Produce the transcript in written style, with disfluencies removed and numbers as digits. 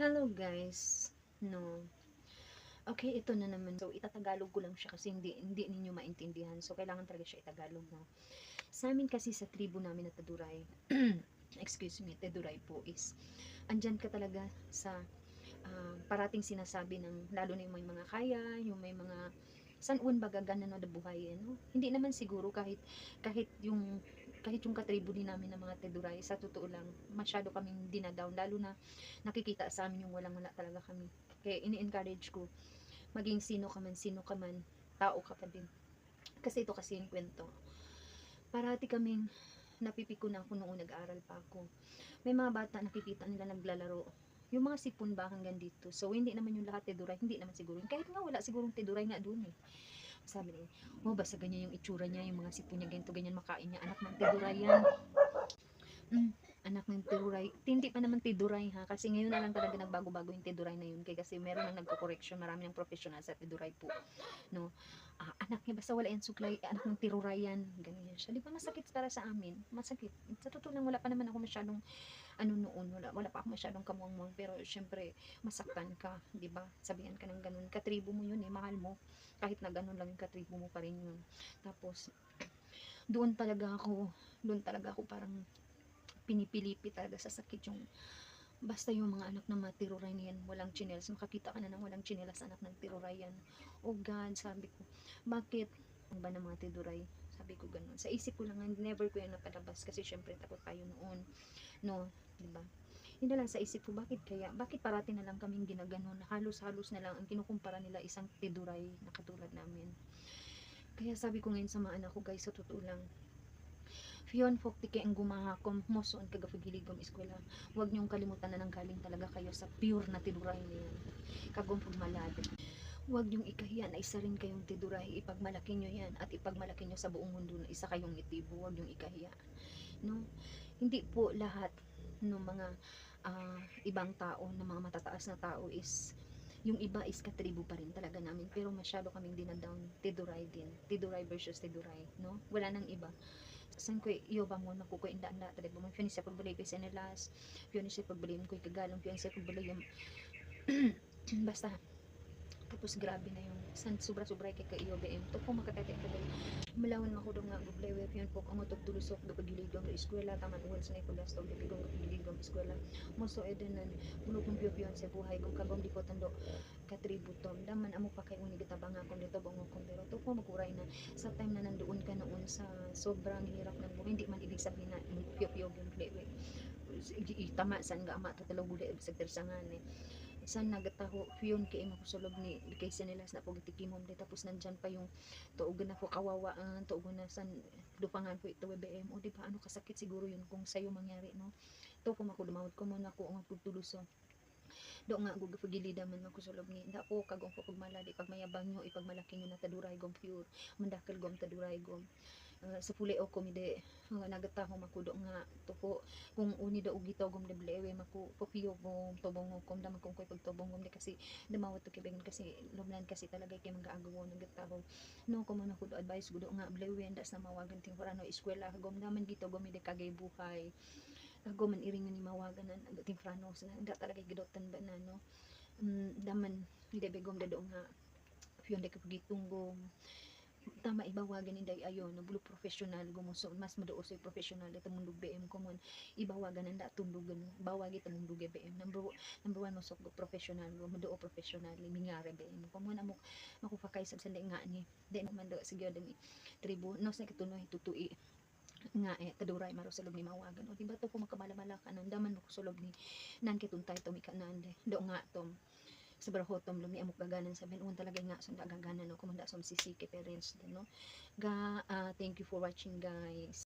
Hello guys. No. Okay, ito na naman. So, itatagalog ko lang siya kasi hindi ninyo maintindihan. So, kailangan talaga siya itagalog, no. Sa amin kasi sa tribo namin na Taduray, excuse me, Taduray po is, andyan ka talaga sa parating sinasabi ng, lalo na yung may mga kaya, yung may mga sanun baga ganan na buhay, no? Hindi naman siguro kahit yung katribo din namin ng mga Teduray, sa totoo lang, masyado kaming dinadown, lalo na nakikita sa amin yung walang-wala talaga kami. Kaya ini-encourage ko, maging sino ka man, tao ka pa din. Kasi ito kasi yung kwento. Parati kaming napipikunan ko noong nag-aaral pa ako. May mga bata nakikita nila naglalaro. Yung mga sipon ba hanggang dito. So, hindi naman yung lahat Teduray, hindi naman siguro. Kahit nga wala sigurong Teduray nga doon eh. Sabi niya, oh, basta ganyan yung itsura niya, yung mga sipon niya, ganito, ganyan makain niya. Anak ng Teduray yan. Anak ng Teduray. Hindi pa naman Teduray ha, kasi ngayon na lang talaga nagbago-bago yung Teduray na yun. Kaya kasi meron nang nagko-correction, marami ng professional sa Teduray po. No? Anak niya, basta wala yan suklay, anak ng Teduray yan. Ganyan siya. Di ba masakit para sa amin? Masakit. Sa totoo lang, wala pa naman ako masyadong noon, wala pa ako masyadong kamuang-muang, pero syempre masaktan ka, 'di ba? Sabihan ka ng ganun, katribo mo 'yun eh, mahal mo. Kahit na ganun lang yung katribo mo pa rin 'yun. Tapos doon talaga ako parang pinipilipi talaga sa sakit yung basta yung mga anak ng mga tiruray na yan, walang chinelas, makakita ka na ng walang chinelas, anak ng tiruray yan. Oh God, sabi ko, bakit ang ba ng mga tiruray? Sabi ko ganun. Sa isip ko lang, never ko yan napalabas kasi syempre takot tayo noon. No, 'di ba? Yun na lang sa isip ko, bakit parati na lang kaming ginaganon, halos-halos na lang ang kinukumpara nila isang tiduray na katulad namin. Kaya sabi ko ngayon sa mga anak ko, guys, sa totoo lang, Fion Fokti kay ang gumahakom moson kagapagiligom eskwela. Huwag niyong kalimutan na nanggaling talaga kayo sa pure na tiduray na yan. Kagong pagmalado. Huwag niyong ikahiya na isa rin kayong tiduray. Ipagmalaki niyo yan at ipagmalaki niyo sa buong mundo na isa kayong itibo. Huwag niyong ikahiya. No? Hindi po lahat ng mga ibang tao, ng mga matataas na tao is yung iba is katribo pa rin talaga namin, pero masyado kaming dinadown. Tiduray din, Tiduray versus Tiduray, no? Wala nang iba. San ko iyo ba mo nakuko inda-anda tadi mo fiyon sa pagbulay ko sa nilas, fiyon sa pagbulay ko kagalong, fiyon sa pagbulay yung basta. Tapos grabe na yung sobra-sobra kay kaiyo BM to po makatete ka dali malawan ako dong nga gublay web yun po ang utog tulusok do pagiligom do eskwela taman uwan sa ipagastog do pigong pagiligom eskwela mo so edenan puno kong piyon sa buhay kung kagom di ko tando katributom daman amo pa kay uni gitabang ako dito bang ko pero to po maguray na sa time na nandoon ka noon sa sobrang hirap ng buhay hindi man ibig sabihin na piyo-piyo yung play tama san nga ama to talaw gulay sa tersangan eh san nagataho fiyon kay imo kusulog ni kay sinilas na pug tikimom di tapos nandyan pa yung tuogan ako kawawa tuogan na san dupangan ko ito BBM o di ba ano kasakit siguro yun kung sayo mangyari no to kung ako lumawod ko muna ko ang pagtuluso do nga gug pagilida man makusulog ni da po kagong ko pagmaladi pag mayabang nyo ipagmalaki nyo na taduray gom pure mandakal gom taduray gom sa puli o komide nagataho makudo nga tuko kung uni daw gito gum deblewe maku popiyo gum tobong kom da kung koy pagtobong gum di kasi damawat to kibeng kasi lumlan kasi talaga kay magaagaw nagataho no ko man ako advice gudo nga blewe ndas na mawagan ting no eskwela gum daman gito gum di kagay buhay gum man iring ni mawagan na ting frano sa da talaga gidotan ba na no daman hindi begom da do nga piyon de kapagitunggong tama ibawagan inday ayon no bulo professional gumuso mas maduos ay professional ito mundog BM common ibawagan nanda tundugan bawagi ta mundog BM number 1 mo sok professional go maduo professional mingare BM common amo makupakay sa sandi nga ni di naman do sige dami tribo no sa katunoy tutui nga taduray maro sa log ni mawagan o diba to ko makamalala ka nandaman mo kusulog ni nan kituntay to mi kanande do nga tom sa barahotom lumi amok gaganan sa binuon talaga nga sunda gaganan no kumanda som sisiki parents no ga thank you for watching guys.